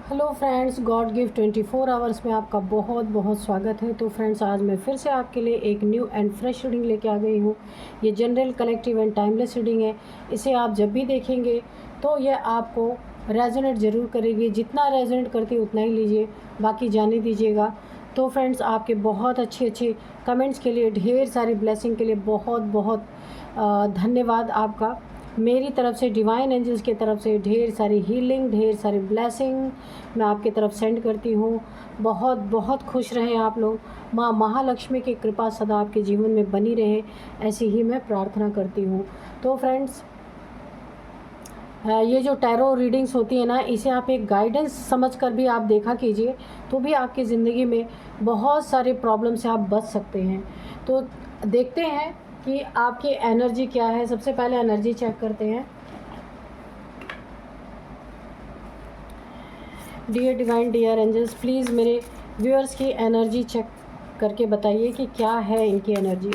Hello friends, God gift 24 hours में आपका बहुत बहुत स्वागत है। तो फ्रेंड्स, आज मैं फिर से आपके लिए एक न्यू एंड फ्रेश रीडिंग लेके आ गई हूँ। ये general, collective and timeless reading है। इसे आप जब भी देखेंगे तो ये आपको रेजोनेट ज़रूर करेगी। जितना रेजोनेट करती है उतना ही लीजिए, बाकी जाने दीजिएगा। तो फ्रेंड्स, आपके बहुत अच्छे अच्छे कमेंट्स के लिए, ढेर सारी ब्लेसिंग के लिए बहुत बहुत धन्यवाद आपका। मेरी तरफ से, डिवाइन एंजल्स की तरफ से ढेर सारी हीलिंग, ढेर सारी ब्लेसिंग मैं आपकी तरफ सेंड करती हूँ। बहुत बहुत खुश रहें आप लोग। माँ महालक्ष्मी की कृपा सदा आपके जीवन में बनी रहे, ऐसी ही मैं प्रार्थना करती हूँ। तो फ्रेंड्स, ये जो टैरो रीडिंग्स होती है ना, इसे आप एक गाइडेंस समझकर भी आप देखा कीजिए, तो भी आपकी ज़िंदगी में बहुत सारे प्रॉब्लम से आप बच सकते हैं। तो देखते हैं कि आपकी एनर्जी क्या है। सबसे पहले एनर्जी चेक करते हैं। Dear divine, dear angels, please मेरे व्यूअर्स की एनर्जी चेक करके बताइए कि क्या है इनकी एनर्जी।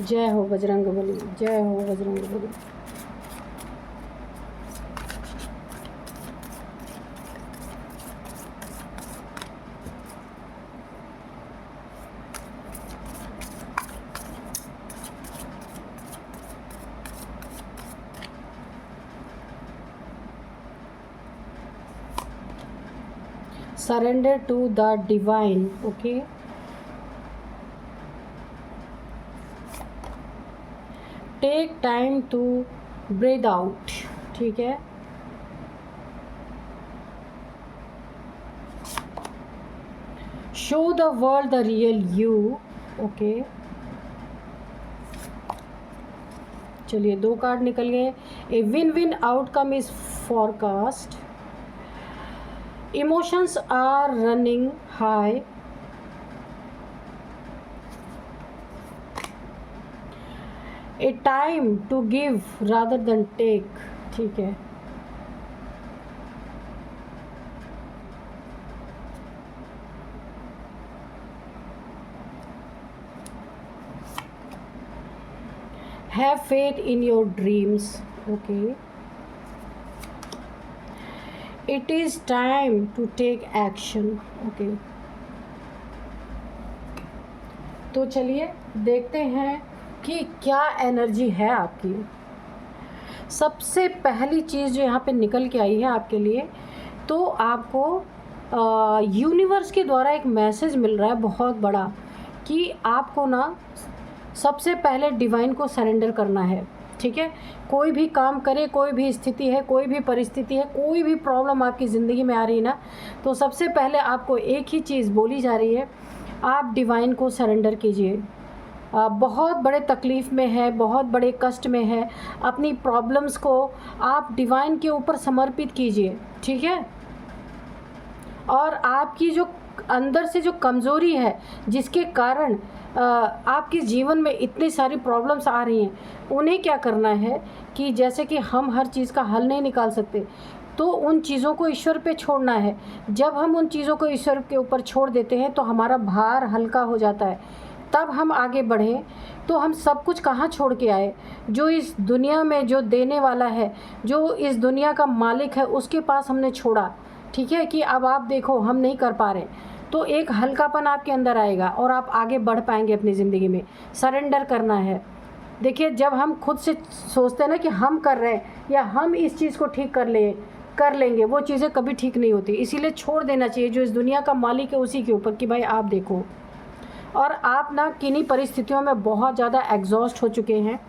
जय हो बजरंगबली, जय हो Bajrangbali. Surrender to the divine. Okay, take time to breathe out. ठीक है। show the world the real you. Okay, चलिए 2 कार्ड निकल गए। A win win outcome is forecast. Emotions are running high. A time to give rather than take. ठीक है। Have faith in your dreams. Okay. It is time to take action. Okay. तो चलिए देखते हैं कि क्या एनर्जी है आपकी। सबसे पहली चीज़ जो यहाँ पे निकल के आई है आपके लिए, तो आपको यूनिवर्स के द्वारा एक मैसेज मिल रहा है बहुत बड़ा, कि आपको ना सबसे पहले डिवाइन को सरेंडर करना है। ठीक है। कोई भी काम करे, कोई भी स्थिति है, कोई भी परिस्थिति है, कोई भी प्रॉब्लम आपकी ज़िंदगी में आ रही है ना, तो सबसे पहले आपको एक ही चीज़ बोली जा रही है, आप डिवाइन को सरेंडर कीजिए। बहुत बड़े तकलीफ़ में है, बहुत बड़े कष्ट में है, अपनी प्रॉब्लम्स को आप डिवाइन के ऊपर समर्पित कीजिए। ठीक है। और आपकी जो अंदर से जो कमज़ोरी है, जिसके कारण आपके जीवन में इतनी सारी प्रॉब्लम्स आ रही हैं, उन्हें क्या करना है कि जैसे कि हम हर चीज़ का हल नहीं निकाल सकते, तो उन चीज़ों को ईश्वर पे छोड़ना है। जब हम उन चीज़ों को ईश्वर के ऊपर छोड़ देते हैं तो हमारा भार हल्का हो जाता है, तब हम आगे बढ़ें। तो हम सब कुछ कहाँ छोड़ के आए? जो इस दुनिया में जो देने वाला है, जो इस दुनिया का मालिक है, उसके पास हमने छोड़ा। ठीक है, कि अब आप देखो हम नहीं कर पा रहे, तो एक हल्कापन आपके अंदर आएगा और आप आगे बढ़ पाएंगे अपनी ज़िंदगी में। सरेंडर करना है। देखिए, जब हम खुद से सोचते हैं ना कि हम कर रहे हैं या हम इस चीज़ को ठीक कर लेंगे, वो चीज़ें कभी ठीक नहीं होती। इसीलिए छोड़ देना चाहिए जो इस दुनिया का मालिक है उसी के ऊपर, कि भाई आप देखो। और आप ना किन्हीं परिस्थितियों में बहुत ज़्यादा एग्जॉस्ट हो चुके हैं।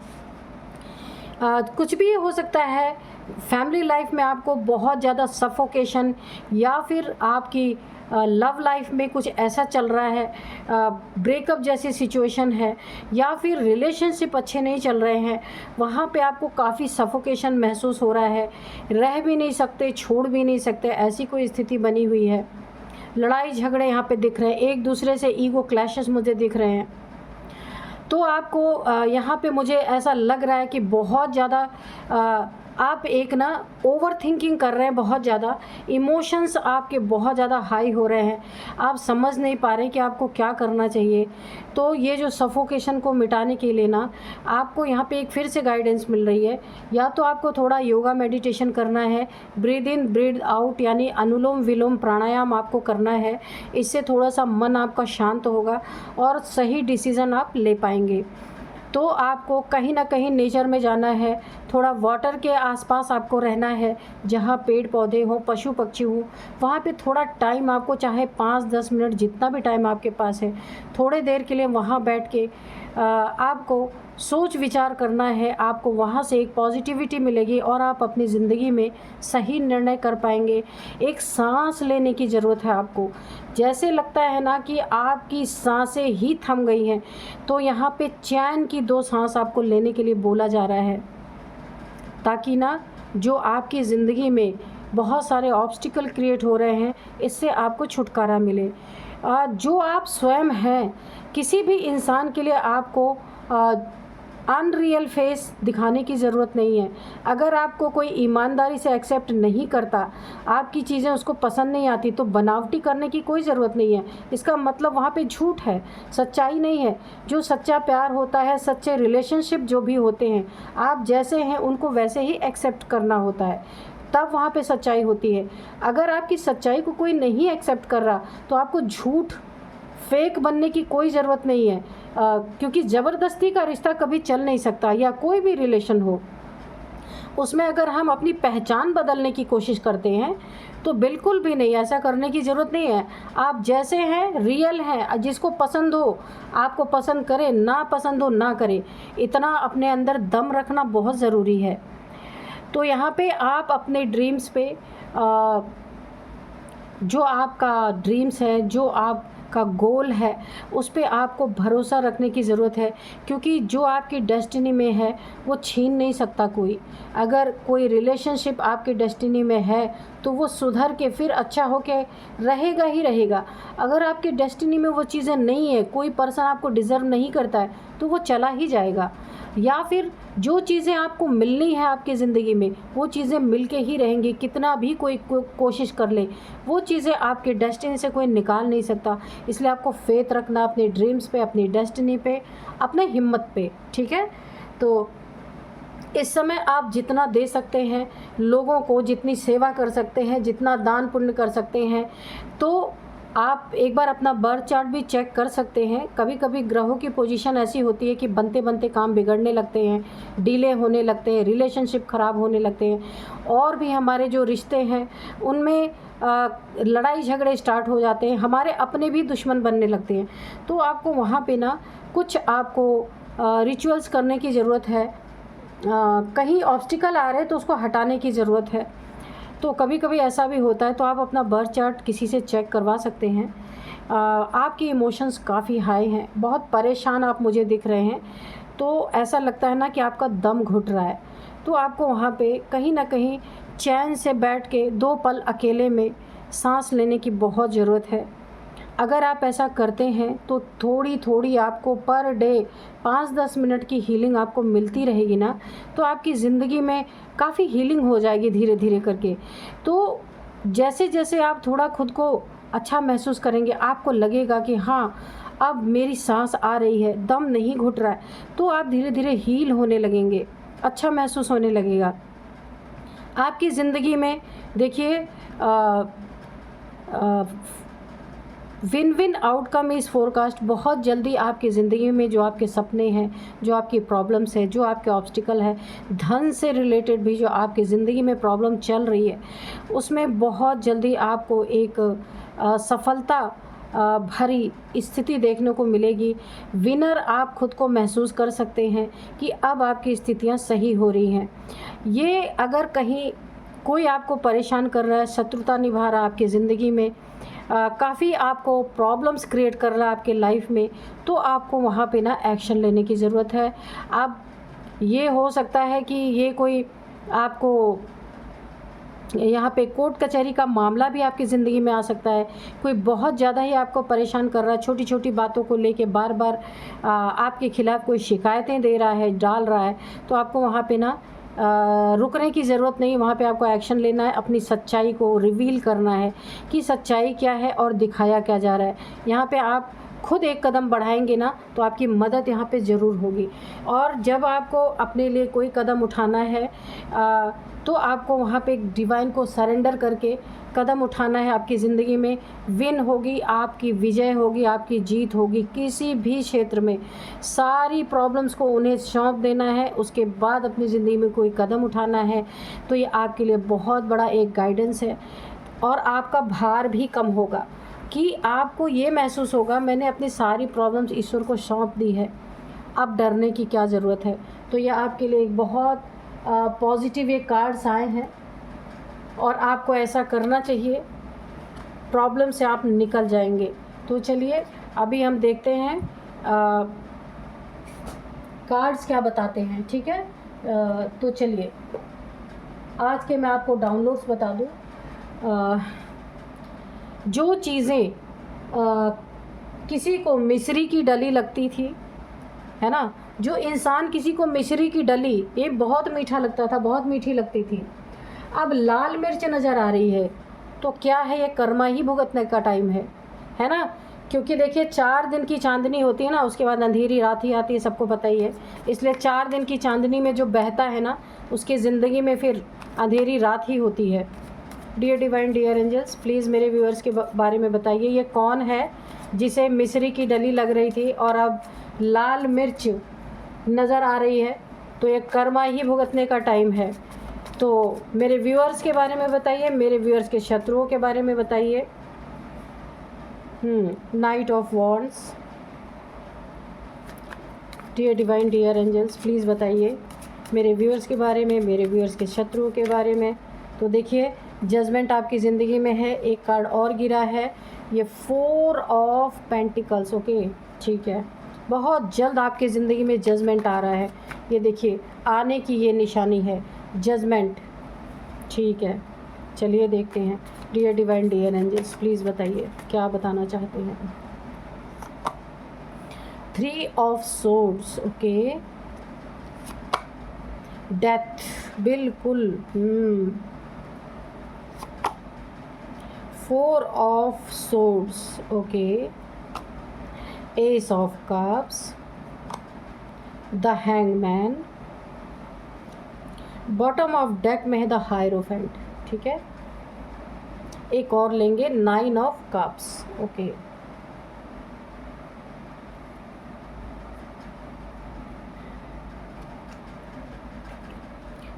कुछ भी हो सकता है। फैमिली लाइफ में आपको बहुत ज़्यादा सफोकेशन, या फिर आपकी लव लाइफ में कुछ ऐसा चल रहा है, ब्रेकअप जैसी सिचुएशन है, या फिर रिलेशनशिप अच्छे नहीं चल रहे हैं, वहाँ पे आपको काफ़ी सफोकेशन महसूस हो रहा है। रह भी नहीं सकते, छोड़ भी नहीं सकते, ऐसी कोई स्थिति बनी हुई है। लड़ाई झगड़े यहाँ पे दिख रहे हैं, एक दूसरे से ईगो क्लैशेस मुझे दिख रहे हैं। तो आपको यहाँ पे मुझे ऐसा लग रहा है कि बहुत ज़्यादा आप एक ना ओवर थिंकिंग कर रहे हैं बहुत ज़्यादा, इमोशंस आपके बहुत ज़्यादा हाई हो रहे हैं, आप समझ नहीं पा रहे कि आपको क्या करना चाहिए। तो ये जो सफोकेशन को मिटाने के लिए ना आपको यहाँ पे एक फिर से गाइडेंस मिल रही है। या तो आपको थोड़ा योगा मेडिटेशन करना है, ब्रीद इन ब्रीद आउट यानी अनुलोम विलोम प्राणायाम आपको करना है। इससे थोड़ा सा मन आपका शांत होगा और सही डिसीज़न आप ले पाएंगे। तो आपको कहीं ना कहीं नेचर में जाना है, थोड़ा वाटर के आसपास आपको रहना है, जहाँ पेड़ पौधे हों, पशु पक्षी हों, वहाँ पे थोड़ा टाइम आपको, चाहे 5-10 मिनट जितना भी टाइम आपके पास है, थोड़े देर के लिए वहाँ बैठ के आपको सोच विचार करना है। आपको वहाँ से एक पॉजिटिविटी मिलेगी और आप अपनी ज़िंदगी में सही निर्णय कर पाएंगे। एक सांस लेने की ज़रूरत है आपको। जैसे लगता है ना कि आपकी सांसें ही थम गई हैं, तो यहाँ पे चैन की 2 सांस आपको लेने के लिए बोला जा रहा है, ताकि ना जो आपकी ज़िंदगी में बहुत सारे ऑब्स्टिकल क्रिएट हो रहे हैं, इससे आपको छुटकारा मिले। जो आप स्वयं हैं, किसी भी इंसान के लिए आपको अनरियल फेस दिखाने की ज़रूरत नहीं है। अगर आपको कोई ईमानदारी से एक्सेप्ट नहीं करता, आपकी चीज़ें उसको पसंद नहीं आती, तो बनावटी करने की कोई ज़रूरत नहीं है। इसका मतलब वहाँ पे झूठ है, सच्चाई नहीं है। जो सच्चा प्यार होता है, सच्चे रिलेशनशिप जो भी होते हैं, आप जैसे हैं उनको वैसे ही एक्सेप्ट करना होता है, तब वहाँ पे सच्चाई होती है। अगर आपकी सच्चाई को कोई नहीं एक्सेप्ट कर रहा, तो आपको झूठ फेक बनने की कोई ज़रूरत नहीं है, क्योंकि ज़बरदस्ती का रिश्ता कभी चल नहीं सकता, या कोई भी रिलेशन हो उसमें अगर हम अपनी पहचान बदलने की कोशिश करते हैं तो बिल्कुल भी नहीं, ऐसा करने की ज़रूरत नहीं है। आप जैसे हैं, रियल हैं, जिसको पसंद हो आपको पसंद करे, ना पसंद हो ना करे, इतना अपने अंदर दम रखना बहुत ज़रूरी है। तो यहाँ पे आप अपने ड्रीम्स पे जो आपका ड्रीम्स है, जो आपका गोल है, उस पे आपको भरोसा रखने की ज़रूरत है, क्योंकि जो आपकी डेस्टिनी में है वो छीन नहीं सकता कोई। अगर कोई रिलेशनशिप आपकी डेस्टिनी में है तो वो सुधर के फिर अच्छा हो के रहेगा ही रहेगा। अगर आपकी डेस्टिनी में वो चीज़ें नहीं है, कोई पर्सन आपको डिज़र्व नहीं करता है, तो वो चला ही जाएगा। या फिर जो चीज़ें आपको मिलनी है आपकी ज़िंदगी में, वो चीज़ें मिल के ही रहेंगी, कितना भी कोई कोशिश कर ले, वो चीज़ें आपके डेस्टिनी से कोई निकाल नहीं सकता। इसलिए आपको फेथ रखना अपने ड्रीम्स पे, अपनी डेस्टिनी पे, अपने हिम्मत पे, ठीक है। तो इस समय आप जितना दे सकते हैं लोगों को, जितनी सेवा कर सकते हैं, जितना दान पुण्य कर सकते हैं, तो आप एक बार अपना बर्थ चार्ट भी चेक कर सकते हैं। कभी कभी ग्रहों की पोजीशन ऐसी होती है कि बनते बनते काम बिगड़ने लगते हैं, डिले होने लगते हैं, रिलेशनशिप ख़राब होने लगते हैं, और भी हमारे जो रिश्ते हैं उनमें लड़ाई झगड़े स्टार्ट हो जाते हैं, हमारे अपने भी दुश्मन बनने लगते हैं। तो आपको वहाँ पे ना कुछ आपको रिचुअल्स करने की ज़रूरत है। कहीं ऑब्स्टिकल आ रहे हैं तो उसको हटाने की ज़रूरत है। तो कभी कभी ऐसा भी होता है, तो आप अपना बर्थ चार्ट किसी से चेक करवा सकते हैं। आपके इमोशंस काफ़ी हाई हैं, बहुत परेशान आप मुझे दिख रहे हैं, तो ऐसा लगता है ना कि आपका दम घुट रहा है। तो आपको वहाँ पे कहीं ना कहीं चैन से बैठ के 2 पल अकेले में सांस लेने की बहुत ज़रूरत है। अगर आप ऐसा करते हैं तो थोड़ी थोड़ी आपको पर डे 5-10 मिनट की हीलिंग आपको मिलती रहेगी ना, तो आपकी ज़िंदगी में काफ़ी हीलिंग हो जाएगी धीरे धीरे करके। तो जैसे जैसे आप थोड़ा खुद को अच्छा महसूस करेंगे, आपको लगेगा कि हाँ अब मेरी सांस आ रही है, दम नहीं घुट रहा है, तो आप धीरे धीरे हील होने लगेंगे, अच्छा महसूस होने लगेगा आपकी ज़िंदगी में। देखिए win win outcome is forecast. बहुत जल्दी आपकी ज़िंदगी में जो आपके सपने हैं, जो आपकी प्रॉब्लम्स है, जो आपके ऑब्स्टिकल है, धन से रिलेटेड भी जो आपकी ज़िंदगी में प्रॉब्लम चल रही है, उसमें बहुत जल्दी आपको एक सफलता भरी स्थिति देखने को मिलेगी। विनर आप खुद को महसूस कर सकते हैं कि अब आपकी स्थितियां सही हो रही हैं। ये अगर कहीं कोई आपको परेशान कर रहा है, शत्रुता निभा रहा है आपकी ज़िंदगी में, काफ़ी आपको प्रॉब्लम्स क्रिएट कर रहा है आपके लाइफ में, तो आपको वहाँ पे ना एक्शन लेने की ज़रूरत है। अब ये हो सकता है कि ये कोई आपको यहाँ पे कोर्ट कचहरी का मामला भी आपकी ज़िंदगी में आ सकता है। कोई बहुत ज़्यादा ही आपको परेशान कर रहा है, छोटी छोटी बातों को लेके बार बार आपके खिलाफ़ कोई शिकायतें दे रहा है, डाल रहा है, तो आपको वहाँ पे ना रुकने की ज़रूरत नहीं, वहाँ पे आपको एक्शन लेना है, अपनी सच्चाई को रिवील करना है कि सच्चाई क्या है और दिखाया क्या जा रहा है। यहाँ पे आप खुद एक कदम बढ़ाएंगे ना तो आपकी मदद यहाँ पे ज़रूर होगी। और जब आपको अपने लिए कोई कदम उठाना है तो आपको वहाँ पे डिवाइन को सरेंडर करके कदम उठाना है। आपकी ज़िंदगी में विन होगी, आपकी विजय होगी, आपकी जीत होगी किसी भी क्षेत्र में। सारी प्रॉब्लम्स को उन्हें सौंप देना है, उसके बाद अपनी ज़िंदगी में कोई कदम उठाना है। तो ये आपके लिए बहुत बड़ा एक गाइडेंस है और आपका भार भी कम होगा कि आपको ये महसूस होगा मैंने अपनी सारी प्रॉब्लम्स ईश्वर को सौंप दी है, अब डरने की क्या ज़रूरत है। तो ये आपके लिए एक बहुत पॉजिटिव ये कार्ड्स आए हैं और आपको ऐसा करना चाहिए, प्रॉब्लम से आप निकल जाएंगे। तो चलिए अभी हम देखते हैं कार्ड्स क्या बताते हैं, ठीक है। तो चलिए आज के मैं आपको डाउनलोड्स बता दूं। जो चीज़ें किसी को मिश्री की डली लगती थी, है ना, जो इंसान किसी को मिश्री की डली, ये बहुत मीठा लगता था, बहुत मीठी लगती थी, अब लाल मिर्च नज़र आ रही है, तो क्या है, ये कर्मा ही भुगतने का टाइम है ना। क्योंकि देखिए 4 दिन की चांदनी होती है ना, उसके बाद अंधेरी रात ही आती है, सबको पता ही है। इसलिए 4 दिन की चांदनी में जो बहता है ना, उसकी ज़िंदगी में फिर अंधेरी रात ही होती है। Dear divine, dear angels, please मेरे व्यूअर्स के बारे में बताइए, ये कौन है जिसे मिश्री की डली लग रही थी और अब लाल मिर्च नज़र आ रही है। तो ये कर्मा ही भुगतने का टाइम है। तो मेरे व्यूअर्स के बारे में बताइए, मेरे व्यूअर्स के शत्रुओं के बारे में बताइए। Knight of wands, dear divine, dear angels, please बताइए मेरे व्यूअर्स के बारे में, मेरे व्यूअर्स के शत्रुओं के बारे में। तो देखिए जजमेंट आपकी ज़िंदगी में है, एक कार्ड और गिरा है, ये 4 ऑफ पेंटिकल्स। ओके, ठीक है, बहुत जल्द आपकी ज़िंदगी में जजमेंट आ रहा है। ये देखिए आने की ये निशानी है, जजमेंट, ठीक है। चलिए देखते हैं dear divine, dear angels, please बताइए क्या बताना चाहते हैं। 3 ऑफ सोर्ड्स, ओके, डेथ, बिल्कुल। 4 of swords, okay, S of cups, the hangman, bottom of deck में है द हायरोफेंट, ठीक है। एक और लेंगे 9 ऑफ कप्स, ओके।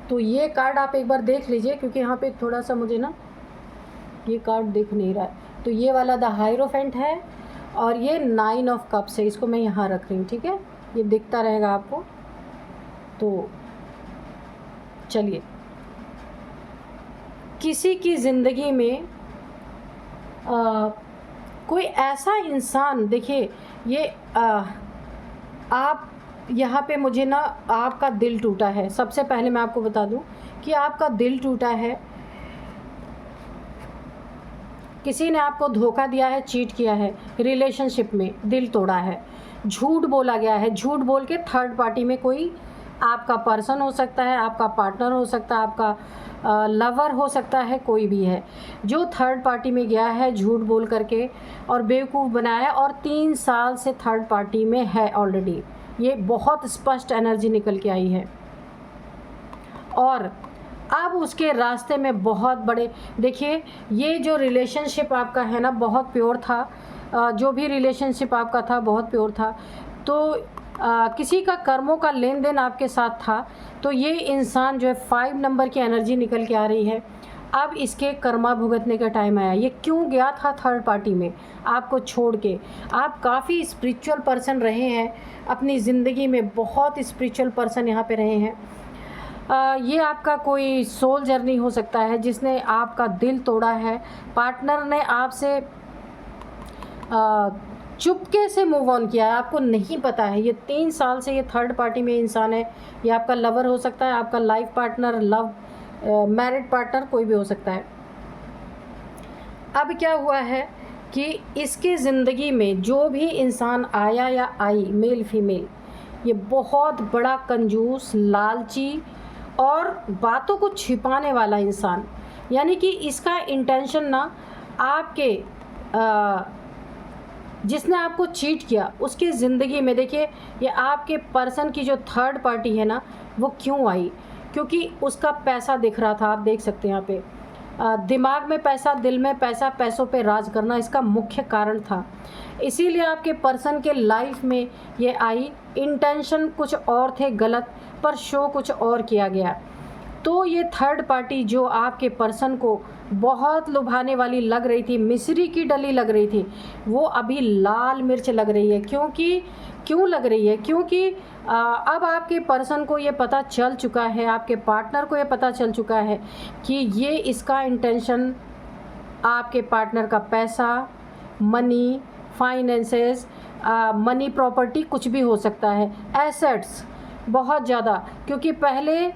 तो ये कार्ड आप एक बार देख लीजिए, क्योंकि यहाँ पे थोड़ा सा मुझे ना ये कार्ड दिख नहीं रहा है। तो ये वाला द हायरोफेंट है और ये 9 ऑफ कप्स है, इसको मैं यहाँ रख रही हूँ, ठीक है, ये दिखता रहेगा आपको। तो चलिए, किसी की ज़िंदगी में कोई ऐसा इंसान, देखिए ये आप यहाँ पे मुझे ना आपका दिल टूटा है। सबसे पहले मैं आपको बता दूँ कि आपका दिल टूटा है, किसी ने आपको धोखा दिया है, चीट किया है, रिलेशनशिप में दिल तोड़ा है, झूठ बोला गया है, झूठ बोल के थर्ड पार्टी में कोई आपका पर्सन हो सकता है, आपका पार्टनर हो सकता है, आपका लवर हो सकता है, कोई भी है जो थर्ड पार्टी में गया है झूठ बोल करके और बेवकूफ़ बनाया और 3 साल से थर्ड पार्टी में है ऑलरेडी। ये बहुत स्पष्ट एनर्जी निकल के आई है और अब उसके रास्ते में बहुत बड़े, देखिए ये जो रिलेशनशिप आपका है ना बहुत प्योर था, जो भी रिलेशनशिप आपका था बहुत प्योर था। तो किसी का कर्मों का लेन देन आपके साथ था। तो ये इंसान जो है 5 नंबर की एनर्जी निकल के आ रही है, अब इसके कर्मा भुगतने का टाइम आया। ये क्यों गया था थर्ड पार्टी में आपको छोड़ के? आप काफ़ी स्पिरिचुअल पर्सन रहे हैं अपनी ज़िंदगी में, बहुत स्पिरिचुअल पर्सन यहाँ पे रहे हैं। ये आपका कोई सोल जर्नी हो सकता है जिसने आपका दिल तोड़ा है। पार्टनर ने आपसे चुपके से मूव ऑन किया है, आपको नहीं पता है। ये 3 साल से ये थर्ड पार्टी में इंसान है। ये आपका लवर हो सकता है, आपका life partner, love married partner, कोई भी हो सकता है। अब क्या हुआ है कि इसकी ज़िंदगी में जो भी इंसान आया या आई, मेल फीमेल, ये बहुत बड़ा कंजूस, लालची और बातों को छिपाने वाला इंसान, यानी कि इसका इंटेंशन ना आपके जिसने आपको चीट किया उसकी ज़िंदगी में, देखिए ये आपके पर्सन की जो थर्ड पार्टी है ना, वो क्यों आई, क्योंकि उसका पैसा दिख रहा था। आप देख सकते हैं यहाँ पे दिमाग में पैसा, दिल में पैसा, पैसों पे राज करना इसका मुख्य कारण था। इसीलिए आपके पर्सन के लाइफ में ये आई। इंटेंशन कुछ और थे गलत, पर शो कुछ और किया गया। तो ये थर्ड पार्टी जो आपके पर्सन को बहुत लुभाने वाली लग रही थी, मिश्री की डली लग रही थी, वो अभी लाल मिर्च लग रही है। क्यों लग रही है? क्योंकि अब आपके पर्सन को ये पता चल चुका है, आपके पार्टनर को ये पता चल चुका है कि ये इसका इंटेंशन आपके पार्टनर का पैसा, मनी, फाइनेंसेस, मनी, प्रॉपर्टी, कुछ भी हो सकता है, एसेट्स बहुत ज़्यादा। क्योंकि पहले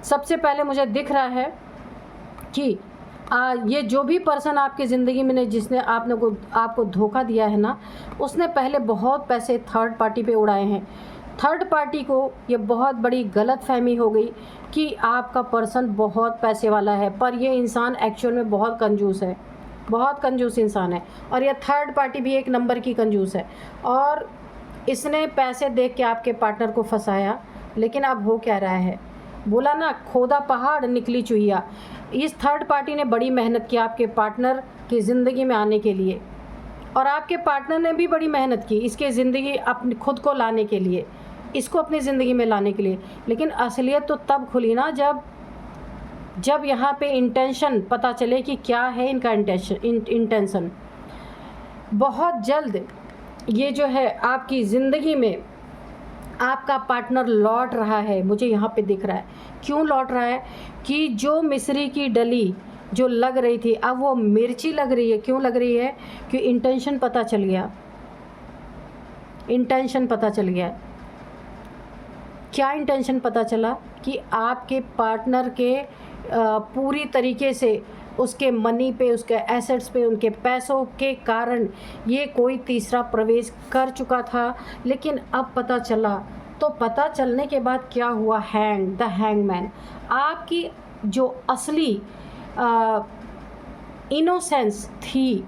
सबसे पहले मुझे दिख रहा है कि ये जो भी पर्सन आपकी ज़िंदगी में ने जिसने आपको धोखा दिया है ना, उसने पहले बहुत पैसे थर्ड पार्टी पे उड़ाए हैं। थर्ड पार्टी को ये बहुत बड़ी गलतफहमी हो गई कि आपका पर्सन बहुत पैसे वाला है, पर ये इंसान एक्चुअल में बहुत कंजूस है, बहुत कंजूस इंसान है। और ये थर्ड पार्टी भी एक नंबर की कंजूस है। और इसने पैसे देख के आपके पार्टनर को फंसाया, लेकिन अब हो क्या रहा है? बोला ना, खोदा पहाड़ निकली चुहिया। इस थर्ड पार्टी ने बड़ी मेहनत की आपके पार्टनर की ज़िंदगी में आने के लिए, और आपके पार्टनर ने भी बड़ी मेहनत की इसके ज़िंदगी अपनी खुद को लाने के लिए, इसको अपनी ज़िंदगी में लाने के लिए। लेकिन असलियत तो तब खुली ना जब यहाँ पे इंटेंशन पता चले कि क्या है इनका इंटेंशन। बहुत जल्द ये जो है आपकी ज़िंदगी में आपका पार्टनर लौट रहा है, मुझे यहाँ पे दिख रहा है। क्यों लौट रहा है? कि जो मिश्री की डली जो लग रही थी, अब वो मिर्ची लग रही है। क्यों लग रही है? कि इंटेंशन पता चल गया। इंटेंशन पता चल गया। क्या इंटेंशन पता चला? कि आपके पार्टनर के पूरी तरीके से उसके मनी पे, उसके एसेट्स पे, उनके पैसों के कारण ये कोई तीसरा प्रवेश कर चुका था। लेकिन अब पता चला, तो पता चलने के बाद क्या हुआ? The hangman. आपकी जो असली इनोसेंस थी,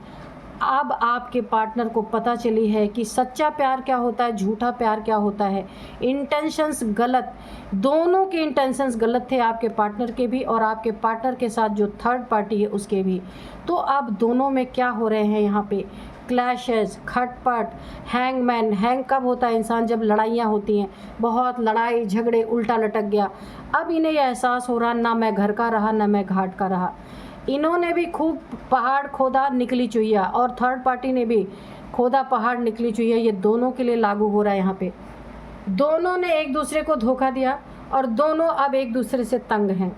अब आपके पार्टनर को पता चली है कि सच्चा प्यार क्या होता है, झूठा प्यार क्या होता है। इंटेंशंस गलत, दोनों के इंटेंशंस गलत थे, आपके पार्टनर के भी और आपके पार्टनर के साथ जो थर्ड पार्टी है उसके भी। तो अब दोनों में क्या हो रहे हैं यहाँ पे? क्लैशेस, खटपट, हैंगमैन। हैंग कब होता है इंसान? जब लड़ाइयाँ होती हैं, बहुत लड़ाई झगड़े, उल्टा लटक गया। अब इन्हें यह एहसास हो रहा, ना मैं घर का रहा ना मैं घाट का रहा। इन्होंने भी खूब पहाड़ खोदा, निकली चुहिया, और थर्ड पार्टी ने भी खोदा पहाड़, निकली चुहिया। ये दोनों के लिए लागू हो रहा है यहाँ पे। दोनों ने एक दूसरे को धोखा दिया और दोनों अब एक दूसरे से तंग हैं।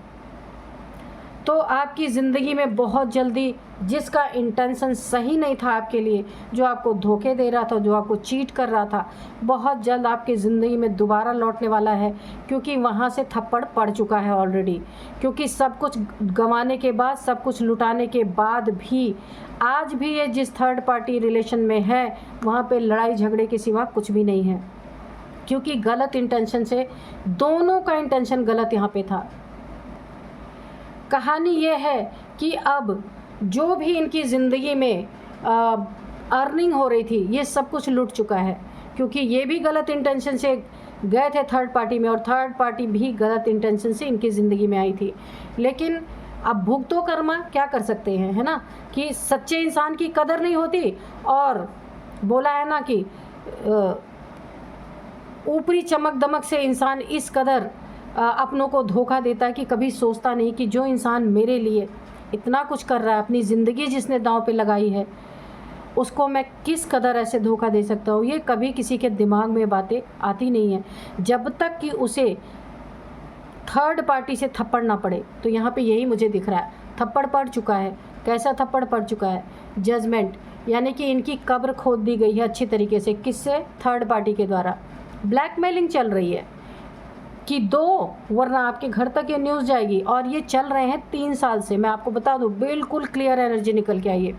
तो आपकी ज़िंदगी में बहुत जल्दी जिसका इंटेंशन सही नहीं था आपके लिए, जो आपको धोखे दे रहा था, जो आपको चीट कर रहा था, बहुत जल्द आपकी ज़िंदगी में दोबारा लौटने वाला है। क्योंकि वहाँ से थप्पड़ पड़ चुका है ऑलरेडी। क्योंकि सब कुछ गंवाने के बाद, सब कुछ लुटाने के बाद भी आज भी ये जिस थर्ड पार्टी रिलेशन में है, वहाँ पे लड़ाई झगड़े के सिवा कुछ भी नहीं है। क्योंकि गलत इंटेंशन से, दोनों का इंटेंशन गलत यहाँ पे था। कहानी ये है कि अब जो भी इनकी ज़िंदगी में अर्निंग हो रही थी, ये सब कुछ लूट चुका है। क्योंकि ये भी गलत इंटेंशन से गए थे थर्ड पार्टी में, और थर्ड पार्टी भी गलत इंटेंशन से इनकी ज़िंदगी में आई थी। लेकिन अब भुगतो कर्मा, क्या कर सकते हैं, है ना? कि सच्चे इंसान की कदर नहीं होती। और बोला है ना कि ऊपरी चमक दमक से इंसान इस कदर अपनों को धोखा देता है कि कभी सोचता नहीं कि जो इंसान मेरे लिए इतना कुछ कर रहा है, अपनी ज़िंदगी जिसने दांव पे लगाई है, उसको मैं किस कदर ऐसे धोखा दे सकता हूँ। ये कभी किसी के दिमाग में बातें आती नहीं है जब तक कि उसे थर्ड पार्टी से थप्पड़ ना पड़े। तो यहाँ पे यही मुझे दिख रहा है, थप्पड़ पड़ चुका है। कैसा थप्पड़ पड़ चुका है? जजमेंट, यानी कि इनकी कब्र खोद दी गई है अच्छी तरीके से। किससे? थर्ड पार्टी के द्वारा। ब्लैकमेलिंग चल रही है कि दो, वरना आपके घर तक ये न्यूज़ जाएगी। और ये चल रहे हैं 3 साल से, मैं आपको बता दूं, बिल्कुल क्लियर एनर्जी निकल के आई है।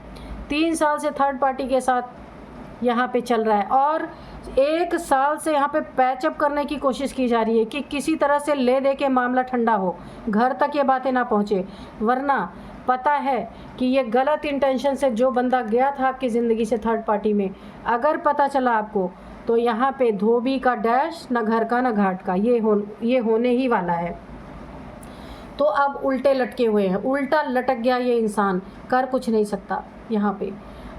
3 साल से थर्ड पार्टी के साथ यहाँ पे चल रहा है। और 1 साल से यहाँ पे पैचअप करने की कोशिश की जा रही है कि किसी तरह से ले दे के मामला ठंडा हो, घर तक ये बातें ना पहुँचे। वरना पता है कि ये गलत इंटेंशन से जो बंदा गया था आपकी ज़िंदगी से थर्ड पार्टी में, अगर पता चला आपको तो यहाँ पे धोबी का डैश, ना घर का ना घाट का, ये होने ही वाला है। तो अब उल्टे लटके हुए हैं, उल्टा लटक गया ये इंसान, कर कुछ नहीं सकता। यहाँ पे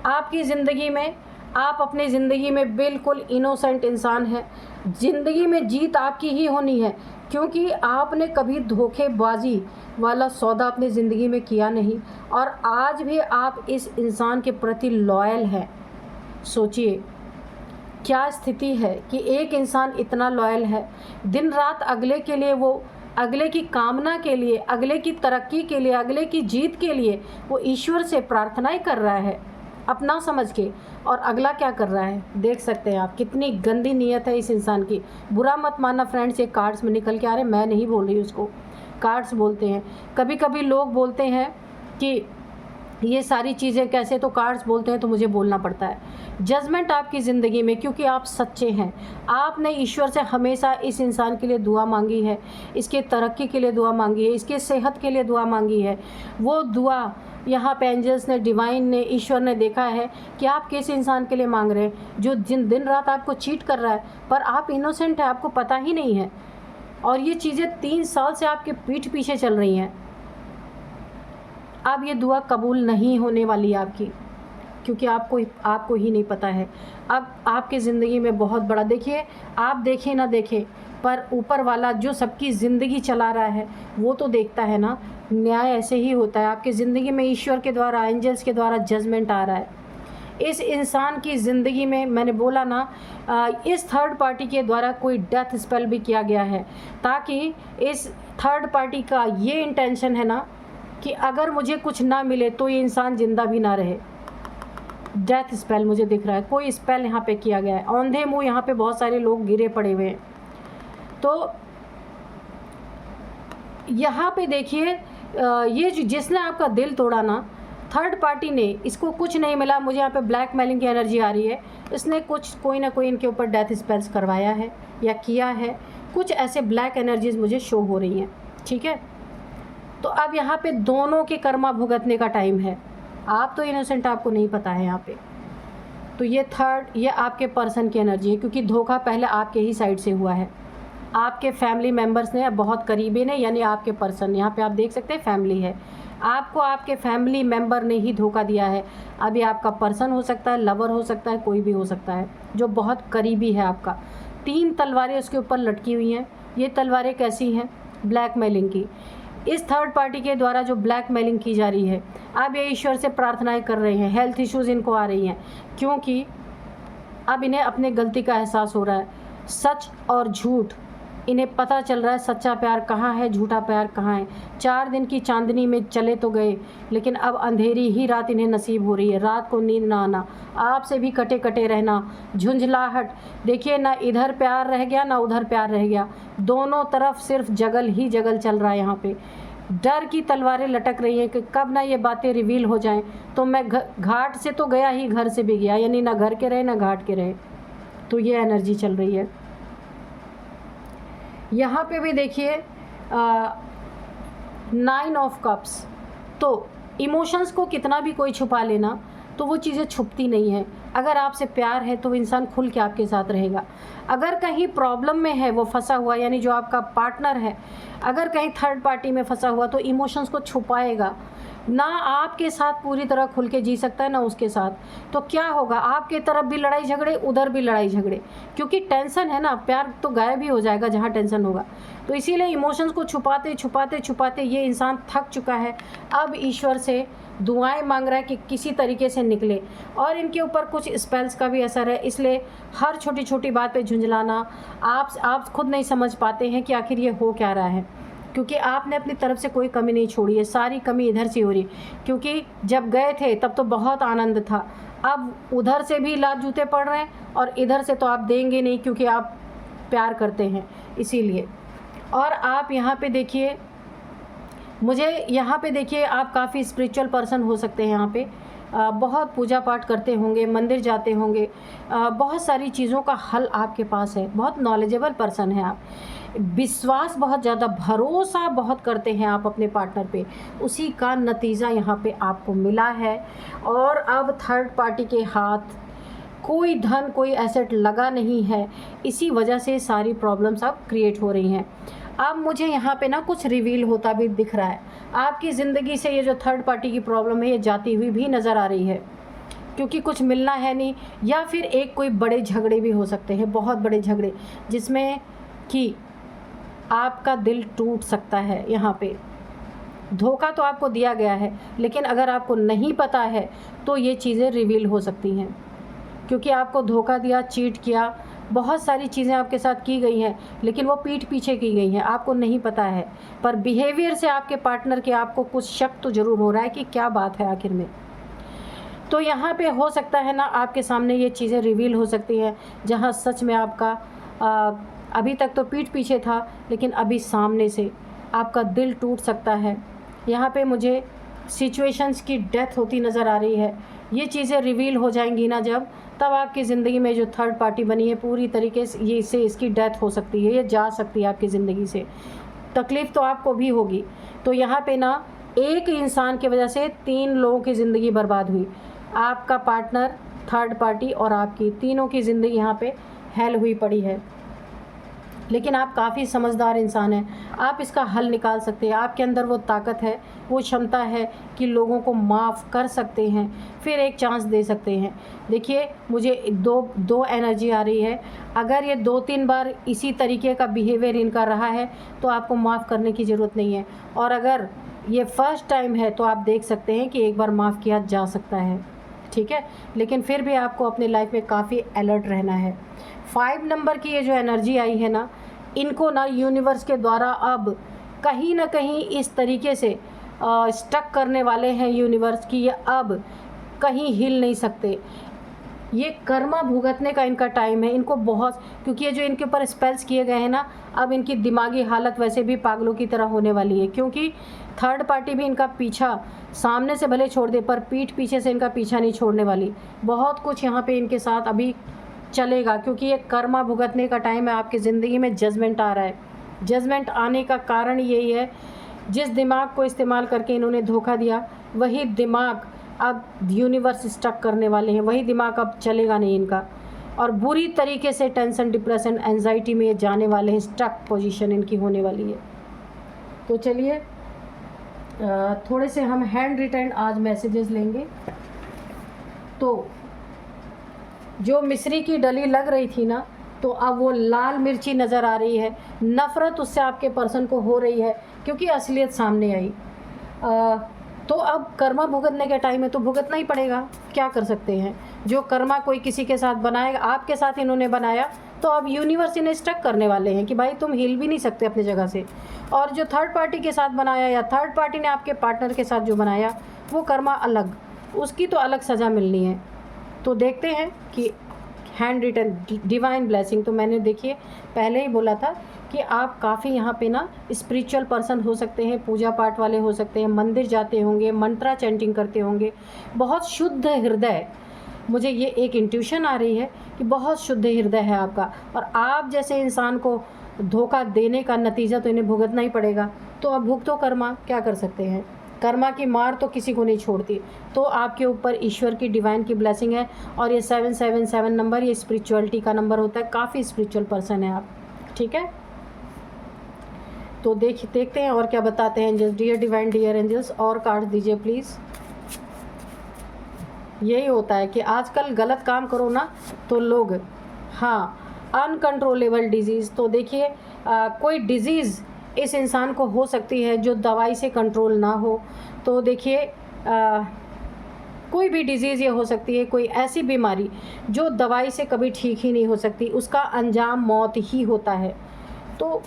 आपकी ज़िंदगी में, आप अपनी ज़िंदगी में बिल्कुल इनोसेंट इंसान है। ज़िंदगी में जीत आपकी ही होनी है, क्योंकि आपने कभी धोखेबाजी वाला सौदा अपनी ज़िंदगी में किया नहीं, और आज भी आप इस इंसान के प्रति लॉयल हैं। सोचिए क्या स्थिति है कि एक इंसान इतना लॉयल है, दिन रात अगले के लिए, वो अगले की कामना के लिए, अगले की तरक्की के लिए, अगले की जीत के लिए वो ईश्वर से प्रार्थनाएं कर रहा है अपना समझ के, और अगला क्या कर रहा है देख सकते हैं आप। कितनी गंदी नीयत है इस इंसान की। बुरा मत मानना फ्रेंड्स, ये कार्ड्स में निकल के आ रहे, मैं नहीं बोल रही उसको, कार्ड्स बोलते हैं। कभी कभी लोग बोलते हैं कि ये सारी चीज़ें कैसे, तो कार्ड्स बोलते हैं तो मुझे बोलना पड़ता है। जजमेंट आपकी ज़िंदगी में, क्योंकि आप सच्चे हैं। आपने ईश्वर से हमेशा इस इंसान के लिए दुआ मांगी है, इसके तरक्की के लिए दुआ मांगी है, इसके सेहत के लिए दुआ मांगी है। वो दुआ यहाँ पे एंजल्स ने, डिवाइन ने, ईश्वर ने देखा है कि आप किस इंसान के लिए मांग रहे हैं, जो दिन रात आपको चीट कर रहा है, पर आप इनोसेंट है, आपको पता ही नहीं है। और ये चीज़ें 3 साल से आपके पीठ पीछे चल रही हैं। अब ये दुआ कबूल नहीं होने वाली आपकी, क्योंकि आपको ही नहीं पता है। अब आपकी ज़िंदगी में बहुत बड़ा, देखिए आप देखें ना देखें, पर ऊपर वाला जो सबकी ज़िंदगी चला रहा है वो तो देखता है ना। न्याय ऐसे ही होता है आपकी ज़िंदगी में, ईश्वर के द्वारा, एंजल्स के द्वारा जजमेंट आ रहा है। इस इंसान की ज़िंदगी में, मैंने बोला ना, इस थर्ड पार्टी के द्वारा कोई डेथ स्पेल भी किया गया है, ताकि इस थर्ड पार्टी का ये इंटेंशन है ना कि अगर मुझे कुछ ना मिले तो ये इंसान ज़िंदा भी ना रहे। डेथ स्पेल मुझे दिख रहा है, कोई स्पेल यहाँ पे किया गया है। औंधे मुँह यहाँ पे बहुत सारे लोग गिरे पड़े हुए हैं। तो यहाँ पे देखिए, ये जिसने आपका दिल तोड़ा ना, थर्ड पार्टी ने, इसको कुछ नहीं मिला। मुझे यहाँ पे ब्लैक मेलिंग की एनर्जी आ रही है। इसने कोई ना कोई इनके ऊपर डेथ स्पेल्स करवाया है या किया है। कुछ ऐसे ब्लैक एनर्जीज मुझे शो हो रही हैं, ठीक है। तो अब यहाँ पे दोनों के कर्मा भुगतने का टाइम है। आप तो इनोसेंट, आपको नहीं पता है यहाँ पे। तो ये आपके पर्सन की एनर्जी है, क्योंकि धोखा पहले आपके ही साइड से हुआ है। आपके फैमिली मेम्बर्स ने, बहुत करीबी ने, यानी आपके पर्सन, यहाँ पे आप देख सकते हैं फैमिली है, आपको आपके फैमिली मेम्बर ने ही धोखा दिया है। अब ये आपका पर्सन हो सकता है, लवर हो सकता है, कोई भी हो सकता है जो बहुत करीबी है आपका। 3 तलवारें उसके ऊपर लटकी हुई हैं। ये तलवारें कैसी हैं? ब्लैकमेलिंग की। इस थर्ड पार्टी के द्वारा जो ब्लैकमेलिंग की जा रही है, अब ये ईश्वर से प्रार्थनाएं कर रहे हैं। हेल्थ इश्यूज़ इनको आ रही हैं, क्योंकि अब इन्हें अपने गलती का एहसास हो रहा है। सच और झूठ इन्हें पता चल रहा है, सच्चा प्यार कहाँ है, झूठा प्यार कहाँ है। 4 दिन की चांदनी में चले तो गए, लेकिन अब अंधेरी ही रात इन्हें नसीब हो रही है। रात को नींद ना आना, आपसे भी कटे कटे रहना, झुंझलाहट। देखिए, ना इधर प्यार रह गया ना उधर प्यार रह गया, दोनों तरफ सिर्फ जगल ही जगल चल रहा है। यहाँ पे डर की तलवारें लटक रही हैं कि कब ना ये बातें रिवील हो जाएं, तो मैं घाट से तो गया ही, घर से भी गया, यानी ना घर के रहे ना घाट के रहे। तो ये एनर्जी चल रही है। यहाँ पे भी देखिए 9 ऑफ कप्स। तो इमोशंस को कितना भी कोई छुपा लेना, तो वो चीज़ें छुपती नहीं है। अगर आपसे प्यार है तो इंसान खुल के आपके साथ रहेगा। अगर कहीं प्रॉब्लम में है वो फंसा हुआ, यानी जो आपका पार्टनर है, अगर कहीं थर्ड पार्टी में फंसा हुआ, तो इमोशंस को छुपाएगा ना। आपके साथ पूरी तरह खुल के जी सकता है ना उसके साथ। तो क्या होगा, आपके तरफ भी लड़ाई झगड़े, उधर भी लड़ाई झगड़े, क्योंकि टेंशन है ना। प्यार तो गायब ही हो जाएगा जहाँ टेंशन होगा। तो इसीलिए इमोशंस को छुपाते छुपाते छुपाते ये इंसान थक चुका है। अब ईश्वर से दुआएं मांग रहा है कि किसी तरीके से निकले, और इनके ऊपर कुछ स्पेल्स का भी असर है। इसलिए हर छोटी छोटी बात पे झुंझलाना, आप खुद नहीं समझ पाते हैं कि आखिर ये हो क्या रहा है, क्योंकि आपने अपनी तरफ से कोई कमी नहीं छोड़ी है। सारी कमी इधर से हो रही, क्योंकि जब गए थे तब तो बहुत आनंद था। अब उधर से भी लात जूते पड़ रहे हैं, और इधर से तो आप देंगे नहीं, क्योंकि आप प्यार करते हैं इसीलिए। और आप यहाँ पे देखिए, मुझे यहाँ पे देखिए, आप काफ़ी स्पिरिचुअल पर्सन हो सकते हैं यहाँ पे, बहुत पूजा पाठ करते होंगे, मंदिर जाते होंगे, बहुत सारी चीज़ों का हल आपके पास है, बहुत नॉलेजेबल पर्सन है आप, विश्वास बहुत ज़्यादा, भरोसा बहुत करते हैं आप अपने पार्टनर पे, उसी का नतीजा यहाँ पे आपको मिला है। और अब थर्ड पार्टी के हाथ कोई धन, कोई एसेट लगा नहीं है, इसी वजह से सारी प्रॉब्लम्स अब क्रिएट हो रही हैं। अब मुझे यहाँ पे ना कुछ रिवील होता भी दिख रहा है, आपकी ज़िंदगी से ये जो थर्ड पार्टी की प्रॉब्लम है ये जाती हुई भी नज़र आ रही है, क्योंकि कुछ मिलना है नहीं, या फिर एक कोई बड़े झगड़े भी हो सकते हैं, बहुत बड़े झगड़े, जिसमें कि आपका दिल टूट सकता है। यहाँ पे धोखा तो आपको दिया गया है, लेकिन अगर आपको नहीं पता है तो ये चीज़ें रिवील हो सकती हैं, क्योंकि आपको धोखा दिया, चीट किया, बहुत सारी चीज़ें आपके साथ की गई हैं, लेकिन वो पीठ पीछे की गई हैं, आपको नहीं पता है। पर बिहेवियर से आपके पार्टनर के आपको कुछ शक तो ज़रूर हो रहा है कि क्या बात है आखिर में। तो यहाँ पे हो सकता है ना, आपके सामने ये चीज़ें रिवील हो सकती हैं, जहाँ सच में आपका अभी तक तो पीठ पीछे था, लेकिन अभी सामने से आपका दिल टूट सकता है। यहाँ पे मुझे सिचुएशंस की डेथ होती नज़र आ रही है। ये चीज़ें रिवील हो जाएंगी ना जब, तब आपकी ज़िंदगी में जो थर्ड पार्टी बनी है पूरी तरीके से इसकी डेथ हो सकती है, ये जा सकती है आपकी ज़िंदगी से। तकलीफ़ तो आपको भी होगी। तो यहाँ पे ना एक इंसान की वजह से 3 लोगों की ज़िंदगी बर्बाद हुई, आपका पार्टनर, थर्ड पार्टी और आपकी, तीनों की ज़िंदगी यहाँ पे हेल हुई पड़ी है। लेकिन आप काफ़ी समझदार इंसान हैं, आप इसका हल निकाल सकते हैं, आपके अंदर वो ताकत है, वो क्षमता है कि लोगों को माफ़ कर सकते हैं, फिर एक चांस दे सकते हैं। देखिए, मुझे दो एनर्जी आ रही है। अगर ये 2-3 बार इसी तरीके का बिहेवियर इनका रहा है तो आपको माफ़ करने की ज़रूरत नहीं है, और अगर ये फर्स्ट टाइम है तो आप देख सकते हैं कि एक बार माफ़ किया जा सकता है, ठीक है। लेकिन फिर भी आपको अपने लाइफ में काफ़ी अलर्ट रहना है। 5 नंबर की ये जो एनर्जी आई है ना, इनको ना यूनिवर्स के द्वारा अब कहीं ना कहीं इस तरीके से स्टक करने वाले हैं यूनिवर्स की, ये अब कहीं हिल नहीं सकते। ये कर्मा भुगतने का इनका टाइम है, इनको बहुत, क्योंकि ये जो इनके ऊपर स्पेल्स किए गए हैं ना, अब इनकी दिमागी हालत वैसे भी पागलों की तरह होने वाली है, क्योंकि थर्ड पार्टी भी इनका पीछा सामने से भले छोड़ दे, पर पीठ पीछे से इनका पीछा नहीं छोड़ने वाली। बहुत कुछ यहाँ पे इनके साथ अभी चलेगा, क्योंकि ये कर्मा भुगतने का टाइम है। आपकी ज़िंदगी में जजमेंट आ रहा है। जजमेंट आने का कारण यही है, जिस दिमाग को इस्तेमाल करके इन्होंने धोखा दिया, वही दिमाग अब यूनिवर्स स्टक करने वाले हैं, वही दिमाग अब चलेगा नहीं इनका, और बुरी तरीके से टेंशन, डिप्रेशन, एंजाइटी में जाने वाले हैं, स्टक पोजीशन इनकी होने वाली है। तो चलिए थोड़े से हम हैंड रिटन आज मैसेजेस लेंगे। तो जो मिश्री की डली लग रही थी ना, तो अब वो लाल मिर्ची नज़र आ रही है। नफ़रत उससे आपके पर्सन को हो रही है, क्योंकि असलियत सामने आई। तो अब कर्मा भुगतने के टाइम में तो भुगतना ही पड़ेगा, क्या कर सकते हैं। जो कर्मा कोई किसी के साथ बनाएगा, आपके साथ इन्होंने बनाया, तो अब यूनिवर्स इन्हें स्टक करने वाले हैं कि भाई तुम हिल भी नहीं सकते अपनी जगह से। और जो थर्ड पार्टी के साथ बनाया, या थर्ड पार्टी ने आपके पार्टनर के साथ जो बनाया, वो कर्मा अलग, उसकी तो अलग सज़ा मिलनी है। तो देखते हैं कि हैंड रिटन डिवाइन ब्लेसिंग। तो मैंने देखिए पहले ही बोला था कि आप काफ़ी यहाँ पे ना स्पिरिचुअल पर्सन हो सकते हैं, पूजा पाठ वाले हो सकते हैं, मंदिर जाते होंगे, मंत्रा चैंटिंग करते होंगे, बहुत शुद्ध हृदय, मुझे ये एक इंट्यूशन आ रही है कि बहुत शुद्ध हृदय है आपका। और आप जैसे इंसान को धोखा देने का नतीजा तो इन्हें भुगतना ही पड़ेगा। तो अब भुगतो कर्मा, क्या कर सकते हैं। कर्मा की मार तो किसी को नहीं छोड़ती। तो आपके ऊपर ईश्वर की डिवाइन की ब्लेसिंग है। और ये 777 नंबर, ये स्पिरिचुअलिटी का नंबर होता है। काफ़ी स्पिरिचुअल पर्सन है आप, ठीक है। तो देखते हैं और क्या बताते हैं angels. Dear divine, dear angels, और कार्ड दीजिए प्लीज़। यही होता है कि आजकल गलत काम करो ना तो लोग, हाँ, अनकंट्रोलेबल डिजीज़। तो देखिए कोई डिजीज़ इस इंसान को हो सकती है जो दवाई से कंट्रोल ना हो। तो देखिए कोई भी डिज़ीज़ ये हो सकती है, कोई ऐसी बीमारी जो दवाई से कभी ठीक ही नहीं हो सकती, उसका अंजाम मौत ही होता है। तो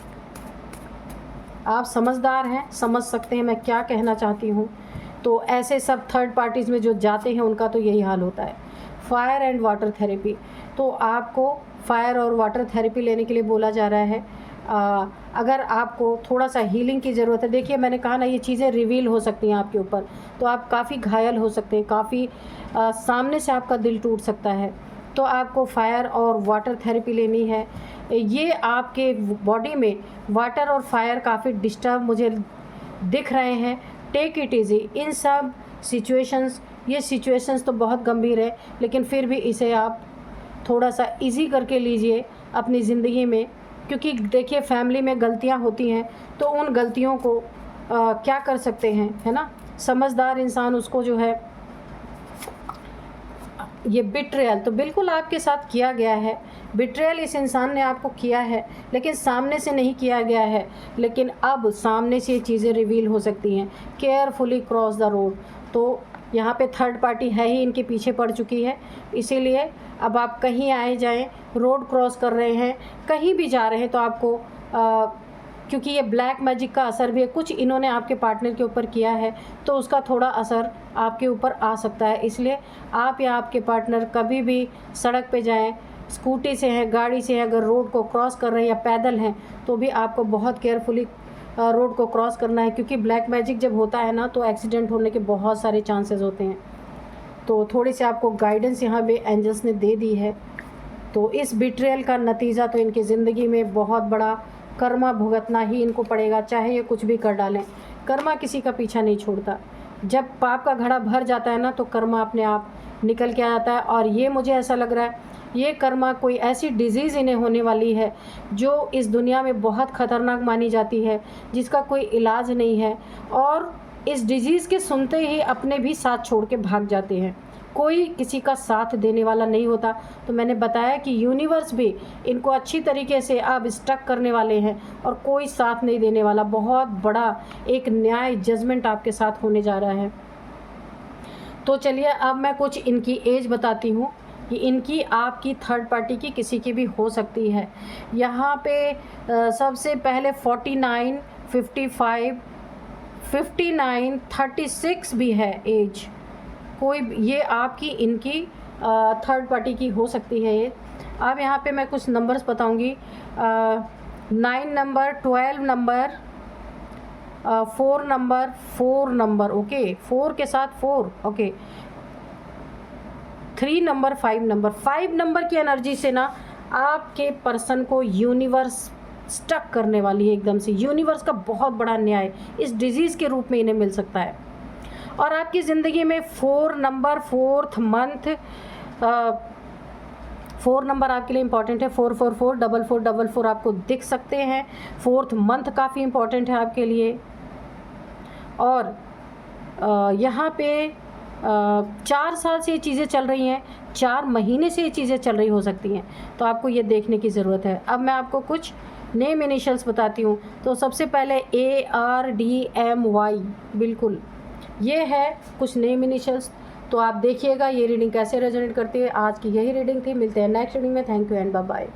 आप समझदार हैं, समझ सकते हैं मैं क्या कहना चाहती हूँ। तो ऐसे सब थर्ड पार्टीज़ में जो जाते हैं उनका तो यही हाल होता है। फायर एंड वाटर थेरेपी, तो आपको फायर और वाटर थेरेपी लेने के लिए बोला जा रहा है। अगर आपको थोड़ा सा हीलिंग की ज़रूरत है, देखिए मैंने कहा ना ये चीज़ें रिवील हो सकती हैं आपके ऊपर, तो आप काफ़ी घायल हो सकते हैं, काफ़ी सामने से आपका दिल टूट सकता है। तो आपको फायर और वाटर थेरेपी लेनी है। ये आपके बॉडी में वाटर और फायर काफ़ी डिस्टर्ब मुझे दिख रहे हैं। टेक इट ईज़ी इन सब सिचुएशंस। ये सिचुएशंस तो बहुत गंभीर है, लेकिन फिर भी इसे आप थोड़ा सा इजी करके लीजिए अपनी ज़िंदगी में, क्योंकि देखिए फैमिली में गलतियां होती हैं, तो उन गलतियों को क्या कर सकते हैं, है ना। समझदार इंसान उसको जो है, ये बिट्रेयल तो बिल्कुल आपके साथ किया गया है। बिट्रेयल इस इंसान ने आपको किया है, लेकिन सामने से नहीं किया गया है, लेकिन अब सामने से ये चीज़ें रिवील हो सकती हैं। Carefully cross the road. तो यहाँ पे थर्ड पार्टी है ही इनके पीछे पड़ चुकी है, इसीलिए अब आप कहीं आए जाएं, रोड क्रॉस कर रहे हैं, कहीं भी जा रहे हैं, तो आपको क्योंकि ये ब्लैक मैजिक का असर भी है, कुछ इन्होंने आपके पार्टनर के ऊपर किया है, तो उसका थोड़ा असर आपके ऊपर आ सकता है। इसलिए आप या आपके पार्टनर कभी भी सड़क पे जाएं, स्कूटी से हैं, गाड़ी से हैं, अगर रोड को क्रॉस कर रहे हैं या पैदल हैं, तो भी आपको बहुत केयरफुली रोड को क्रॉस करना है, क्योंकि ब्लैक मैजिक जब होता है ना, तो एक्सीडेंट होने के बहुत सारे चांसेस होते हैं। तो थोड़ी सी आपको गाइडेंस यहाँ पे एंजल्स ने दे दी है। तो इस बिट्रेयल का नतीजा तो इनकी ज़िंदगी में बहुत बड़ा कर्मा भुगतना ही इनको पड़ेगा, चाहे ये कुछ भी कर डालें। कर्मा किसी का पीछा नहीं छोड़ता। जब पाप का घड़ा भर जाता है ना, तो कर्मा अपने आप निकल के आ जाता है। और ये मुझे ऐसा लग रहा है, ये कर्मा कोई ऐसी डिज़ीज़ इन्हें होने वाली है जो इस दुनिया में बहुत ख़तरनाक मानी जाती है, जिसका कोई इलाज नहीं है, और इस डिज़ीज़ के सुनते ही अपने भी साथ छोड़ के भाग जाते हैं। कोई किसी का साथ देने वाला नहीं होता। तो मैंने बताया कि यूनिवर्स भी इनको अच्छी तरीके से अब स्टक करने वाले हैं, और कोई साथ नहीं देने वाला। बहुत बड़ा एक न्याय जजमेंट आपके साथ होने जा रहा है। तो चलिए अब मैं कुछ इनकी एज बताती हूँ कि इनकी आपकी थर्ड पार्टी की किसी की भी हो सकती है। यहाँ पे सबसे पहले 49, 55, 59, 36 भी है एज। कोई ये आपकी इनकी थर्ड पार्टी की हो सकती है ये। अब यहाँ पे मैं कुछ नंबर्स बताऊंगी। 9 नंबर, 12 नंबर, 4 नंबर, ओके, 4 के साथ 4, ओके, 3 नंबर, 5 नंबर की एनर्जी से ना आपके पर्सन को यूनिवर्स स्टक करने वाली है एकदम से। यूनिवर्स का बहुत बड़ा न्याय इस डिजीज़ के रूप में इन्हें मिल सकता है। और आपकी ज़िंदगी में 4 नंबर, 4th मंथ, 4 नंबर आपके लिए इम्पॉर्टेंट है। 444, 4444 आपको दिख सकते हैं। 4th मंथ काफ़ी इम्पॉर्टेंट है आपके लिए। और यहाँ पे 4 साल से ये चीज़ें चल रही हैं, 4 महीने से ये चीज़ें चल रही हो सकती हैं, तो आपको ये देखने की ज़रूरत है। अब मैं आपको कुछ नेम इनिशियल्स बताती हूँ। तो सबसे पहले ARDMY, बिल्कुल ये है कुछ नेम इनिशियल्स। तो आप देखिएगा ये रीडिंग कैसे रेजोनेट करती है। आज की यही रीडिंग थी। मिलते हैं नेक्स्ट रीडिंग में। Thank you and bye bye.